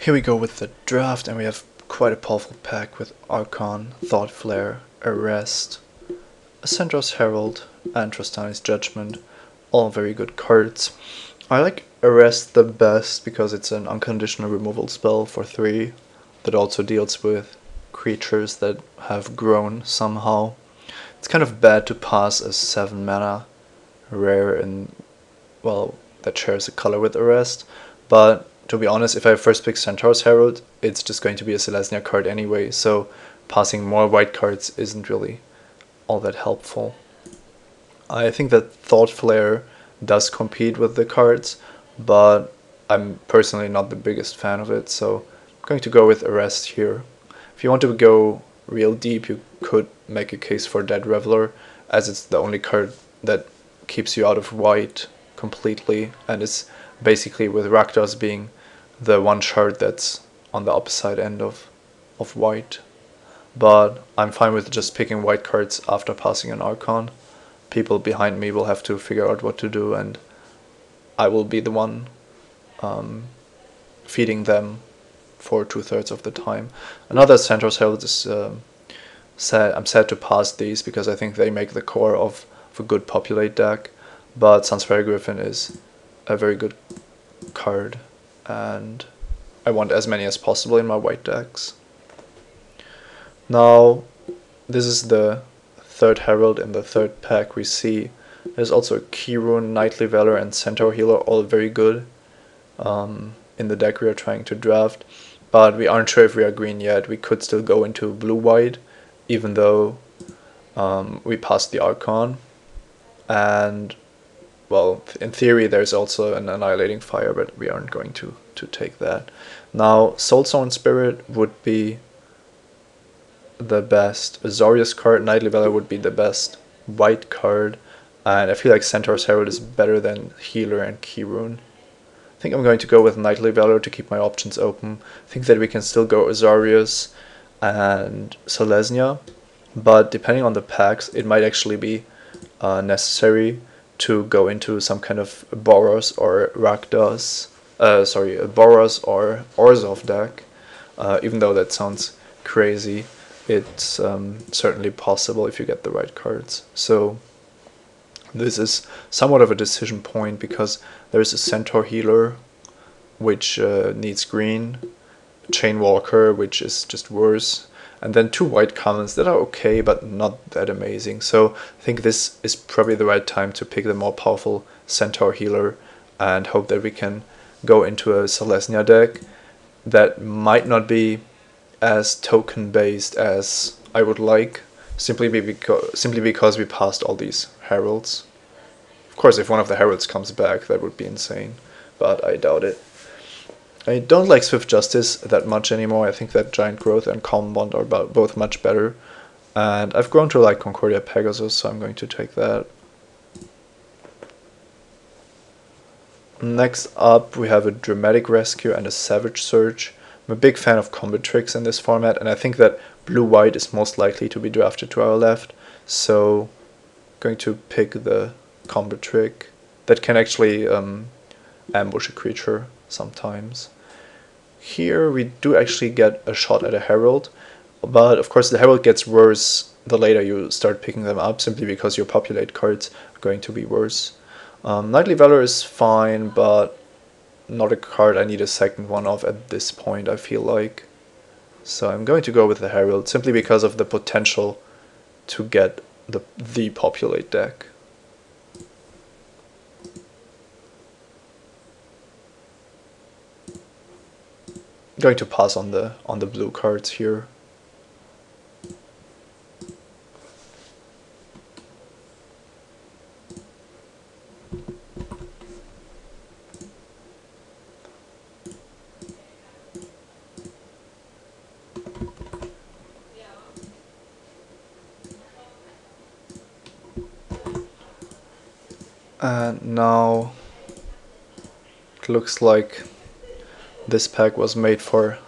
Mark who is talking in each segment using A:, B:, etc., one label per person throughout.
A: Here we go with the draft, and we have quite a powerful pack with Archon, Thought Flare, Arrest, a Centaur's Herald, and Trostani's Judgment. All very good cards. I like Arrest the best because it's an unconditional removal spell for 3 that also deals with creatures that have grown somehow. It's kind of bad to pass a 7 mana rare and, well, that shares a color with Arrest, but to be honest, if I first pick Centaur's Herald, it's just going to be a Selesnya card anyway, so passing more white cards isn't really all that helpful. I think that Thought Flare does compete with the cards, but I'm personally not the biggest fan of it, so I'm going to go with Arrest here. If you want to go real deep, you could make a case for Dead Reveler, as it's the only card that keeps you out of white completely, and is basically, with Rakdos being the one shard that's on the opposite end of white. But I'm fine with just picking white cards after passing an Archon. People behind me will have to figure out what to do, and I will be the one feeding them for 2/3 of the time. Another Centaur's Herald is sad. I'm sad to pass these because I think they make the core of a good populate deck, but Sunsfire Griffin is a very good card, and I want as many as possible in my white decks. Now, this is the third Herald in the third pack we see. There's also a Keyrune, Knightly Valor, and Centaur Healer, all very good in the deck we are trying to draft, but we aren't sure if we are green yet. We could still go into blue-white, even though we passed the Archon, and well, in theory there's also an Annihilating Fire, but we aren't going to take that. Now, Soulstone Spirit would be the best Azorius card, Knightly Valor would be the best white card, and I feel like Centaur's Herald is better than Healer and Keyrune. I think I'm going to go with Knightly Valor to keep my options open. I think that we can still go Azorius and Selesnya, but depending on the packs, it might actually be necessary to go into some kind of Boros or Rakdos, Boros or Orzhov deck. Even though that sounds crazy, it's certainly possible if you get the right cards. So this is somewhat of a decision point because there's a Centaur Healer which needs green, Chainwalker which is just worse, and then 2 white commons that are okay but not that amazing. So I think this is probably the right time to pick the more powerful Centaur Healer and hope that we can go into a Selesnya deck that might not be as token based as I would like, simply because we passed all these Heralds. Of course, if one of the Heralds comes back, that would be insane, but I doubt it. I don't like Swift Justice that much anymore. I think that Giant Growth and Calm Bond are both much better. And I've grown to like Concordia Pegasus, so I'm going to take that. Next up, we have a Dramatic Rescue and a Savage Surge. I'm a big fan of combo tricks in this format, and I think that blue-white is most likely to be drafted to our left. So I'm going to pick the combo trick that can actually ambush a creature sometimes. Here we do actually get a shot at a Herald, but of course the Herald gets worse the later you start picking them up, simply because your populate cards are going to be worse. Knightly Valor is fine, but not a card I need a second one of at this point, I feel like. So I'm going to go with the Herald, simply because of the potential to get the populate deck. Going to pass on the blue cards here. And now it looks like this pack was made for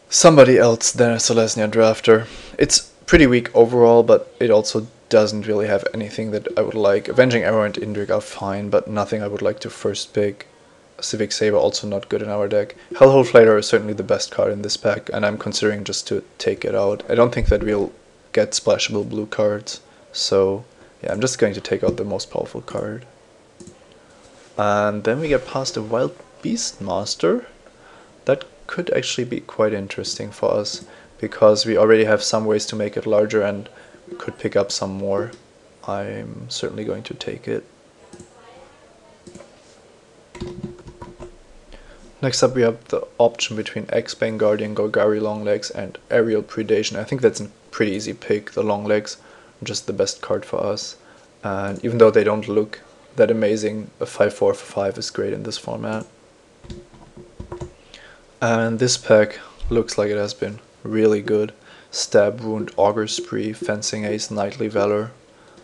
A: somebody else than a Selesnya drafter. It's pretty weak overall, but it also doesn't really have anything that I would like. Avenging Arrow and Indrik are fine, but nothing I would like to first pick. Civic Saber also not good in our deck. Hellhole Flater is certainly the best card in this pack, and I'm considering just to take it out. I don't think that we'll get splashable blue cards, so yeah, I'm just going to take out the most powerful card. And then we get past the Wild Beastmaster. That could actually be quite interesting for us, because we already have some ways to make it larger and could pick up some more. I'm certainly going to take it. Next up we have the option between X-Bane Guardian, Golgari Longlegs and Aerial Predation. I think that's a pretty easy pick. The Longlegs are just the best card for us. And even though they don't look that amazing, a 5/4 for 5 is great in this format. And this pack looks like it has been really good. Stab Wound, Augur Spree, Fencing Ace, Knightly Valor.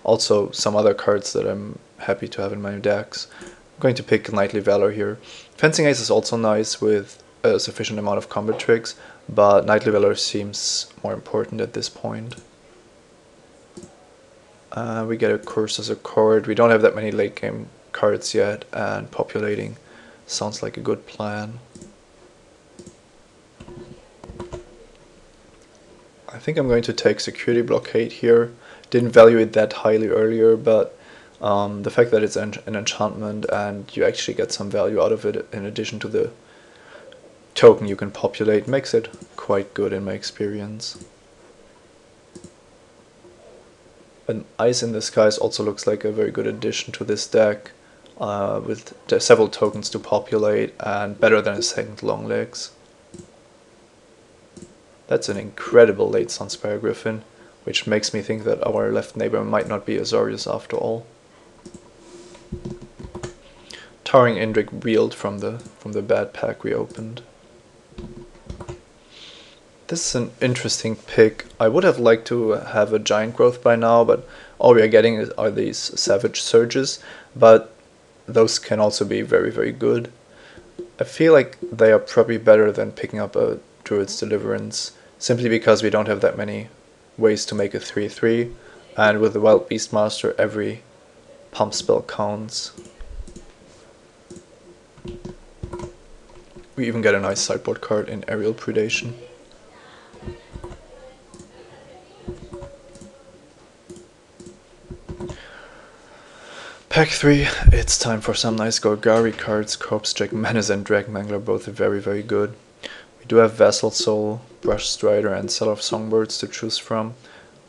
A: Also some other cards that I'm happy to have in my decks. I'm going to pick Knightly Valor here. Fencing Ace is also nice with a sufficient amount of combat tricks, but Knightly Valor seems more important at this point. We get a Cursor's Accord. We don't have that many late game cards yet, and populating sounds like a good plan. I think I'm going to take Security Blockade here. Didn't value it that highly earlier, but the fact that it's an enchantment and you actually get some value out of it in addition to the token you can populate makes it quite good in my experience. An Ice in the Skies also looks like a very good addition to this deck, with several tokens to populate and better than a second Longlegs. That's an incredible late Sunspire Griffin, which makes me think that our left neighbor might not be Azorius after all. Towering Indrik wheeled from the bad pack we opened. This is an interesting pick. I would have liked to have a Giant Growth by now, but all we are getting are these Savage Surges, but those can also be very, very good. I feel like they are probably better than picking up a Druid's Deliverance, simply because we don't have that many ways to make a 3/3, and with the Wild Beastmaster every pump spell counts. We even get a nice sideboard card in Aerial Predation. Pack 3, it's time for some nice Golgari cards. Corpsejack, Menace and Dragonmangler, both very, very good. We do have Vassal Soul, Brush Strider and Seller of Songbirds to choose from.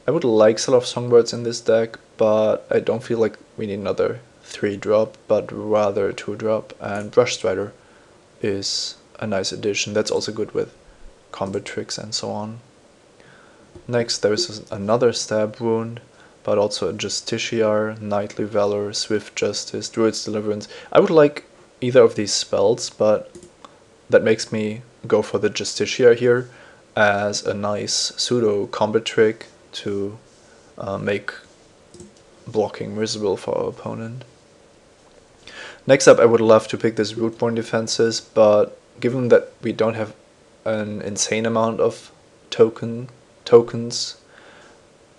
A: I would like Seller of Songbirds in this deck, but I don't feel like we need another 3-drop, but rather a 2-drop, and Brush Strider is a nice addition. That's also good with combat tricks and so on. Next there is another Stab Wound, but also a Justiciar, Knightly Valor, Swift Justice, Druid's Deliverance. I would like either of these spells, but that makes me go for the Justiciar here as a nice pseudo combat trick to make blocking miserable for our opponent. Next up, I would love to pick this Rootborn Defenses, but given that we don't have an insane amount of tokens,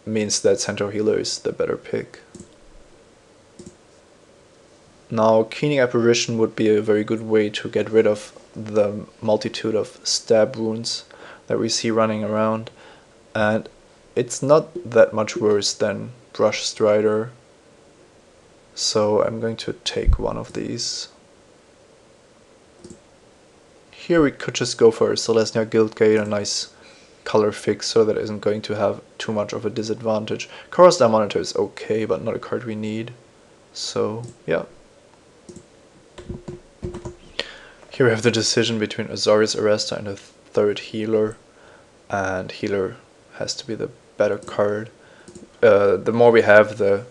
A: means that Centaur Healer is the better pick. Now, Keening Apparition would be a very good way to get rid of the multitude of stab wounds that we see running around, and it's not that much worse than Brush Strider, so I'm going to take one of these. Here we could just go for Selesnya Guildgate, a nice color fixer that isn't going to have too much of a disadvantage. Coruscant Monitor is okay, but not a card we need, so yeah. Here we have the decision between Azorius Arrester and a third healer, and healer has to be the better card. The more we have, the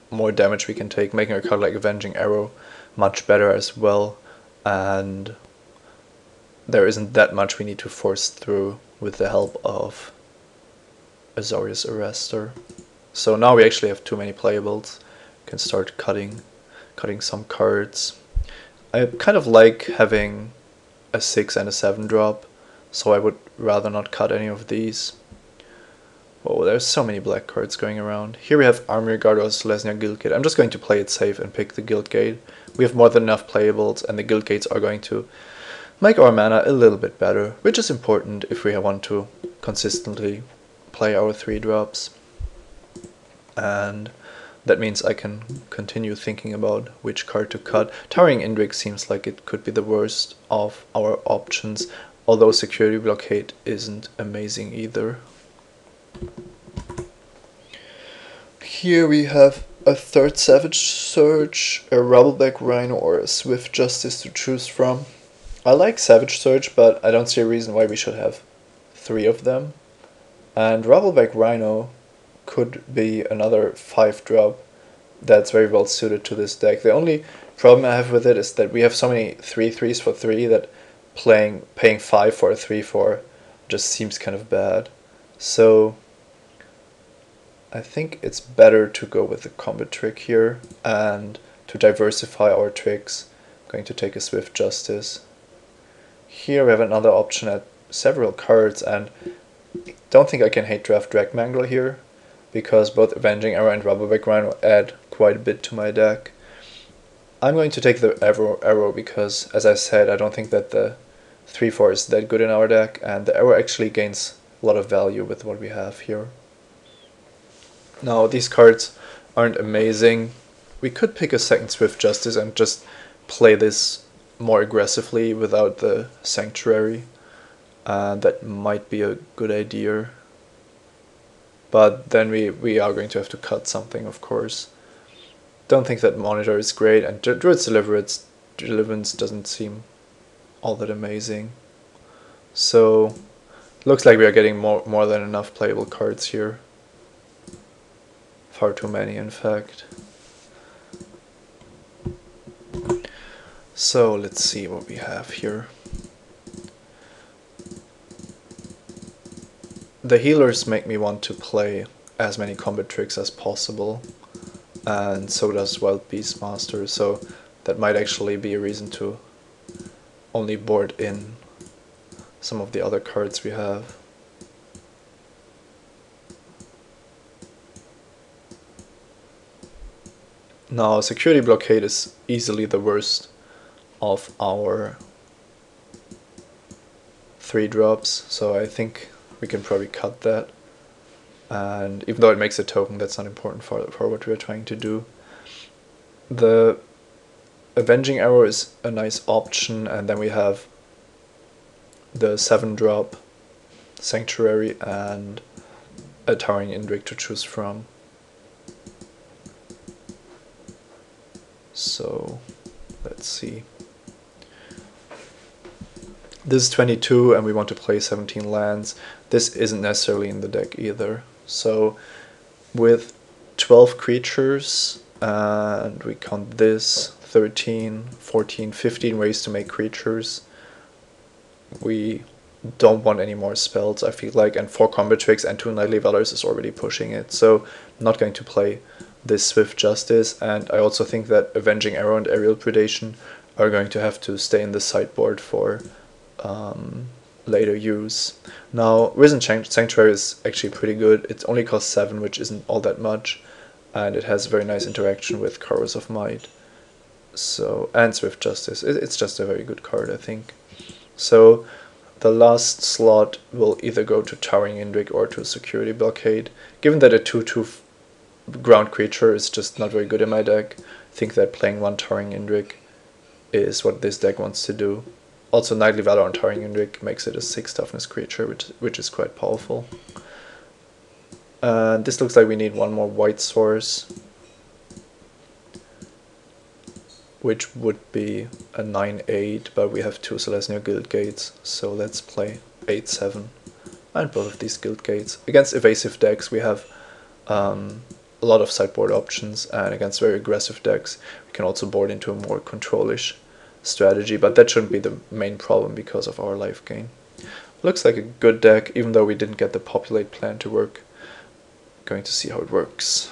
A: more damage we can take, making a card like Avenging Arrow much better as well, and there isn't that much we need to force through with the help of Azorius Arrester. So now we actually have too many playables. We can start cutting some cards. I kind of like having a 6 and a 7 drop, so I would rather not cut any of these. Oh, there's so many black cards going around. Here we have Armory Guard or Selesnya Guildgate. I'm just going to play it safe and pick the Guildgate, we have more than enough playables, and the guild gates are going to make our mana a little bit better, which is important if we want to consistently play our 3-drops. And that means I can continue thinking about which card to cut. Towering Indrik seems like it could be the worst of our options, although Security Blockade isn't amazing either. Here we have a 3rd Savage Surge, a Rubbleback Rhino, or a Swift Justice to choose from. I like Savage Surge, but I don't see a reason why we should have 3 of them. And Rubbleback Rhino could be another 5-drop that's very well suited to this deck. The only problem I have with it is that we have so many 3/3s for 3 that paying 5 for a 3/4 just seems kind of bad. So I think it's better to go with the combat trick here, and to diversify our tricks, I'm going to take a Swift Justice. Here we have another option at several cards, and I don't think I can hate draft Dragmangler here, because both Avenging Arrow and Rubbleback Rhino add quite a bit to my deck. I'm going to take the Arrow because, as I said, I don't think that the 3/4 is that good in our deck, and the Arrow actually gains a lot of value with what we have here. Now, these cards aren't amazing. We could pick a second Swift Justice and just play this more aggressively without the Sanctuary. That might be a good idea. But then we are going to have to cut something, of course. Don't think that Monitor is great, and Druid's Deliverance doesn't seem all that amazing. So, looks like we are getting more than enough playable cards here. Far too many, in fact. So let's see what we have here. The healers make me want to play as many combat tricks as possible, and so does Wild Beastmaster, so that might actually be a reason to only board in some of the other cards we have. Now, Security Blockade is easily the worst of our 3-drops, so I think we can probably cut that. And even though it makes a token, that's not important for what we're trying to do. The Avenging Arrow is a nice option, and then we have the 7-drop Sanctuary and a Towering Indrik to choose from. So let's see. This is 22 and we want to play 17 lands. This isn't necessarily in the deck either. So with 12 creatures, and we count this, 13, 14, 15 ways to make creatures. We don't want any more spells, I feel like, and 4 combat tricks and 2 Nightly Valors is already pushing it. So I'm not going to play this Swift Justice, and I also think that Avenging Arrow and Aerial Predation are going to have to stay in the sideboard for later use. Now, Risen Sanctuary is actually pretty good. It only costs 7, which isn't all that much, and it has very nice interaction with Chorus of Might. So, and Swift Justice. It's just a very good card, I think. So the last slot will either go to Towering Indrik or to Security Blockade. Given that a 2/2 ground creature is just not very good in my deck, I think that playing 1 Towering Indrik is what this deck wants to do. Also, Nightly Valor on Towering Indrik makes it a 6 toughness creature, which is quite powerful. This looks like we need 1 more white source, which would be a 9/8, but we have 2 Celestia Guild Gates, so let's play 8/7 and both of these Guild Gates. Against evasive decks we have a lot of sideboard options, and against very aggressive decks we can also board into a more control-ish strategy, but that shouldn't be the main problem because of our life gain. Looks like a good deck, even though we didn't get the populate plan to work. Going to see how it works.